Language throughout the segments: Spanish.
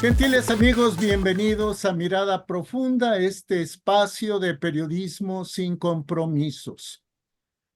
Gentiles amigos, bienvenidos a Mirada Profunda, este espacio de periodismo sin compromisos.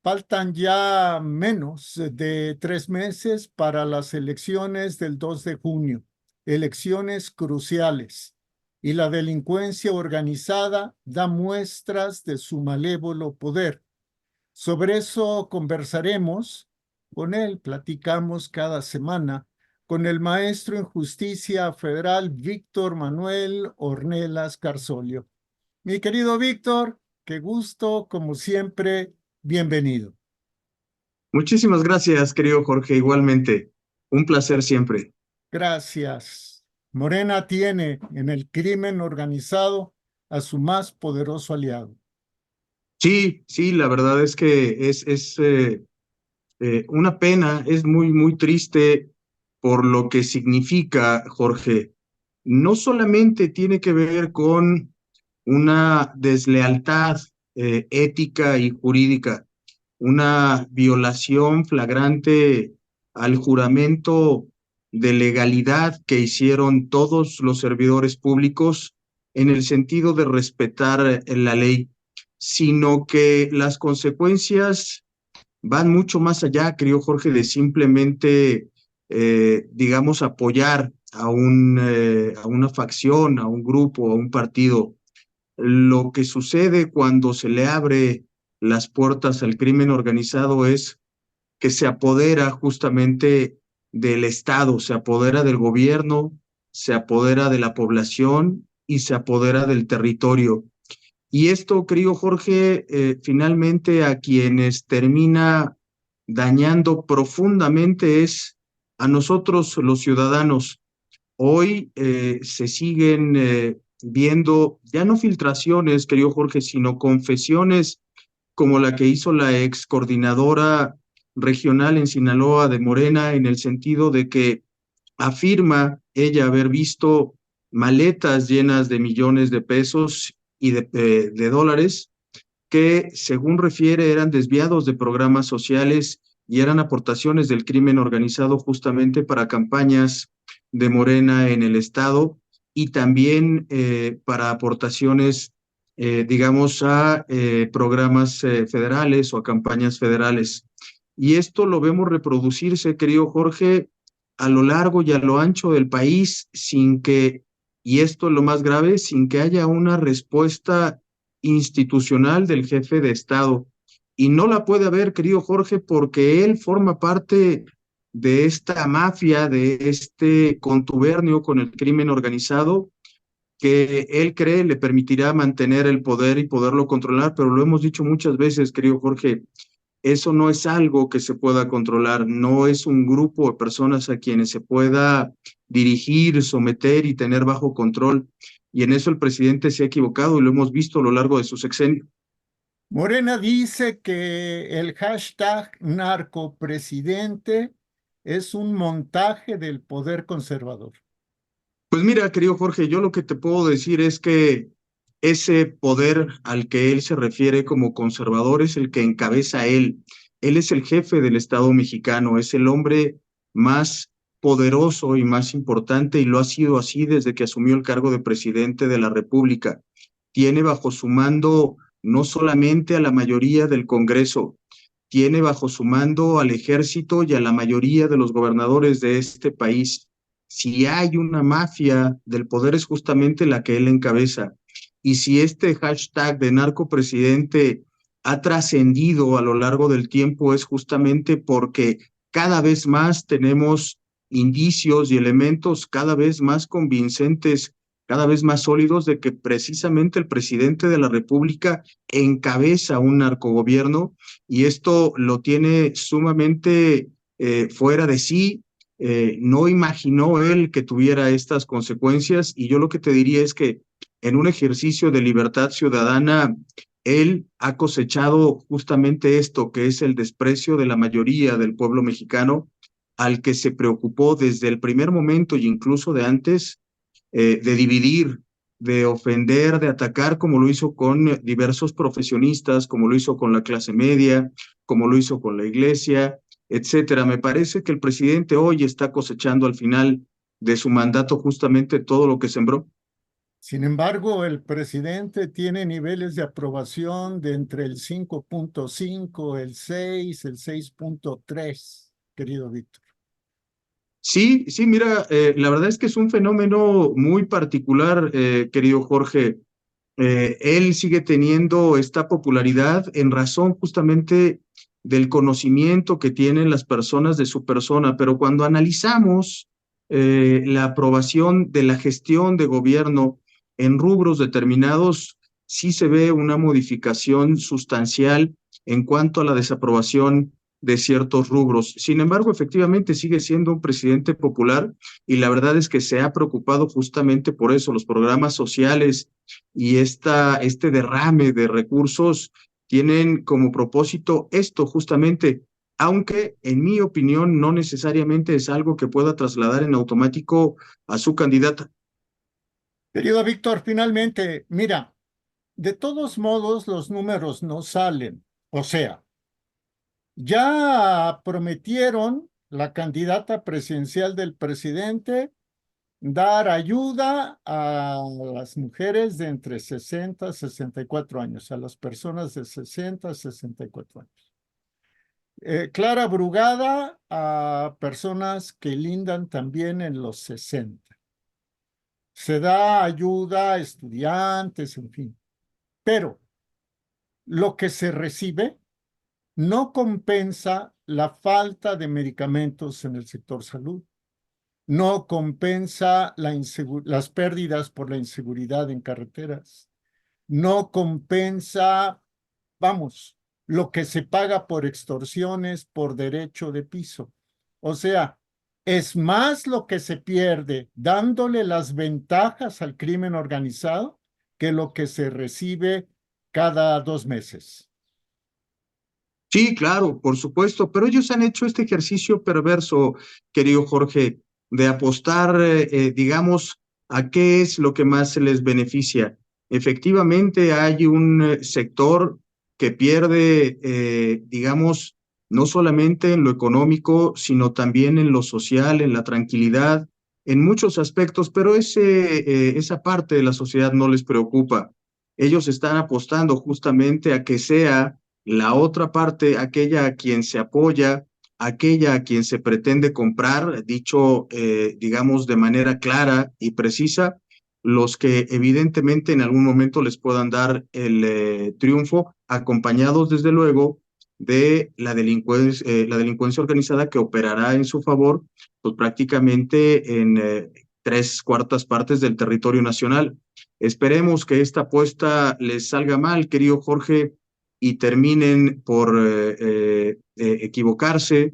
Faltan ya menos de 3 meses para las elecciones del 2 de junio, elecciones cruciales, y la delincuencia organizada da muestras de su malévolo poder. Sobre eso conversaremos, con él platicamos cada semana, con el maestro en justicia federal Víctor Manuel Ornelas Carsolio. Mi querido Víctor, qué gusto, como siempre, bienvenido. Muchísimas gracias, querido Jorge, igualmente. Un placer siempre. Gracias. Morena tiene en el crimen organizado a su más poderoso aliado. Sí, sí, la verdad es que es una pena, es muy triste por lo que significa, Jorge. No solamente tiene que ver con una deslealtad ética y jurídica, una violación flagrante al juramento de legalidad que hicieron todos los servidores públicos en el sentido de respetar la ley, sino que las consecuencias van mucho más allá, creo, Jorge, de simplemente, digamos, apoyar a una facción, a un grupo, a un partido. Lo que sucede cuando se le abre las puertas al crimen organizado es que se apodera justamente del Estado, se apodera del gobierno, se apodera de la población y se apodera del territorio. Y esto, querido Jorge, finalmente a quienes termina dañando profundamente es a nosotros los ciudadanos. Hoy se siguen viendo ya no filtraciones, querido Jorge, sino confesiones como la que hizo la ex coordinadora regional en Sinaloa de Morena, en el sentido de que afirma ella haber visto maletas llenas de millones de pesos y de dólares que, según refiere, eran desviados de programas sociales y eran aportaciones del crimen organizado justamente para campañas de Morena en el Estado y también para aportaciones, digamos, a programas federales o a campañas federales. Y esto lo vemos reproducirse, querido Jorge, a lo largo y a lo ancho del país sin que, y esto es lo más grave, sin que haya una respuesta institucional del jefe de Estado. Y no la puede haber, querido Jorge, porque él forma parte de esta mafia, de este contubernio con el crimen organizado, que él cree le permitirá mantener el poder y poderlo controlar, pero lo hemos dicho muchas veces, querido Jorge, eso no es algo que se pueda controlar, no es un grupo de personas a quienes se pueda dirigir, someter y tener bajo control. Y en eso el presidente se ha equivocado y lo hemos visto a lo largo de su sexenio. Morena dice que el hashtag narcopresidente es un montaje del poder conservador. Pues mira, querido Jorge, yo lo que te puedo decir es que ese poder al que él se refiere como conservador es el que encabeza él. Él es el jefe del Estado mexicano, es el hombre más poderoso y más importante y lo ha sido así desde que asumió el cargo de presidente de la República. Tiene bajo su mando no solamente a la mayoría del Congreso, tiene bajo su mando al ejército y a la mayoría de los gobernadores de este país. Si hay una mafia del poder es justamente la que él encabeza. Y si este hashtag de narcopresidente ha trascendido a lo largo del tiempo es justamente porque cada vez más tenemos indicios y elementos cada vez más convincentes, cada vez más sólidos de que precisamente el presidente de la República encabeza un narcogobierno y esto lo tiene sumamente fuera de sí. No imaginó él que tuviera estas consecuencias y yo lo que te diría es que en un ejercicio de libertad ciudadana, él ha cosechado justamente esto, que es el desprecio de la mayoría del pueblo mexicano, al que se preocupó desde el primer momento y incluso de antes, de dividir, de ofender, de atacar, como lo hizo con diversos profesionistas, como lo hizo con la clase media, como lo hizo con la iglesia, etcétera. Me parece que el presidente hoy está cosechando al final de su mandato justamente todo lo que sembró. Sin embargo, el presidente tiene niveles de aprobación de entre el 5.5, el 6, el 6.3, querido Víctor. Sí, sí, mira, la verdad es que es un fenómeno muy particular, querido Jorge. Él sigue teniendo esta popularidad en razón justamente del conocimiento que tienen las personas de su persona, pero cuando analizamos la aprobación de la gestión de gobierno en rubros determinados, sí se ve una modificación sustancial en cuanto a la desaprobación de ciertos rubros. Sin embargo, efectivamente sigue siendo un presidente popular y la verdad es que se ha preocupado justamente por eso. Los programas sociales y este derrame de recursos tienen como propósito esto justamente, aunque en mi opinión no necesariamente es algo que pueda trasladar en automático a su candidata. Querido Víctor, finalmente, mira, de todos modos los números no salen. O sea, ya prometieron la candidata presidencial del presidente dar ayuda a las mujeres de entre 60 y 64 años, a las personas de 60 a 64 años. Clara Brugada a personas que lindan también en los 60. Se da ayuda a estudiantes, en fin. Pero lo que se recibe no compensa la falta de medicamentos en el sector salud, no compensa las pérdidas por la inseguridad en carreteras, no compensa, vamos, lo que se paga por extorsiones, por derecho de piso. O sea, es más lo que se pierde dándole las ventajas al crimen organizado que lo que se recibe cada 2 meses. Sí, claro, por supuesto, pero ellos han hecho este ejercicio perverso, querido Jorge, de apostar, digamos, a qué es lo que más se les beneficia. Efectivamente, hay un sector que pierde, digamos, no solamente en lo económico, sino también en lo social, en la tranquilidad, en muchos aspectos, pero esa parte de la sociedad no les preocupa. Ellos están apostando justamente a que sea la otra parte, aquella a quien se apoya, aquella a quien se pretende comprar, dicho, digamos, de manera clara y precisa, los que evidentemente en algún momento les puedan dar el triunfo, acompañados desde luego de la delincuencia organizada que operará en su favor, pues prácticamente en 3/4 partes del territorio nacional. Esperemos que esta apuesta les salga mal, querido Jorge, y terminen por equivocarse,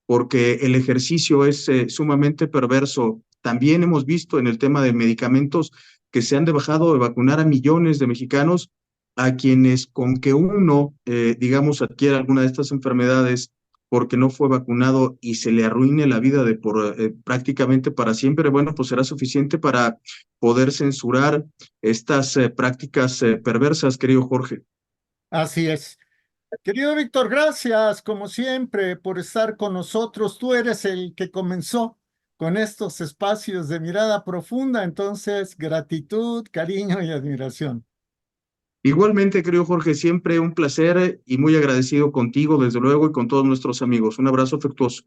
porque el ejercicio es sumamente perverso. También hemos visto en el tema de medicamentos que se han dejado de vacunar a millones de mexicanos a quienes con que uno, digamos, adquiera alguna de estas enfermedades porque no fue vacunado y se le arruine la vida de prácticamente para siempre, bueno, pues será suficiente para poder censurar estas prácticas perversas, querido Jorge. Así es. Querido Víctor, gracias como siempre por estar con nosotros. Tú eres el que comenzó con estos espacios de mirada profunda, entonces gratitud, cariño y admiración. Igualmente, querido Jorge, siempre un placer y muy agradecido contigo, desde luego, y con todos nuestros amigos. Un abrazo afectuoso.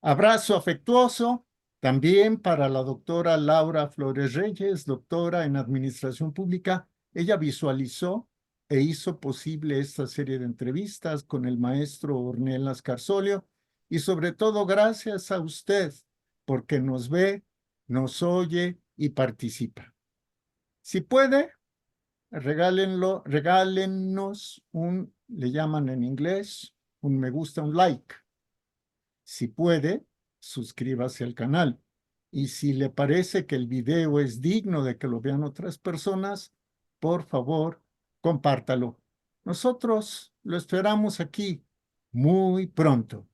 Abrazo afectuoso también para la doctora Laura Flores Reyes, doctora en Administración Pública. Ella visualizó e hizo posible esta serie de entrevistas con el maestro Ornelas Carzolio y sobre todo gracias a usted porque nos ve, nos oye y participa. Si puede, regálenos le llaman en inglés, un me gusta, un like. Si puede, suscríbase al canal. Y si le parece que el video es digno de que lo vean otras personas, por favor, compártalo. Nosotros lo esperamos aquí muy pronto.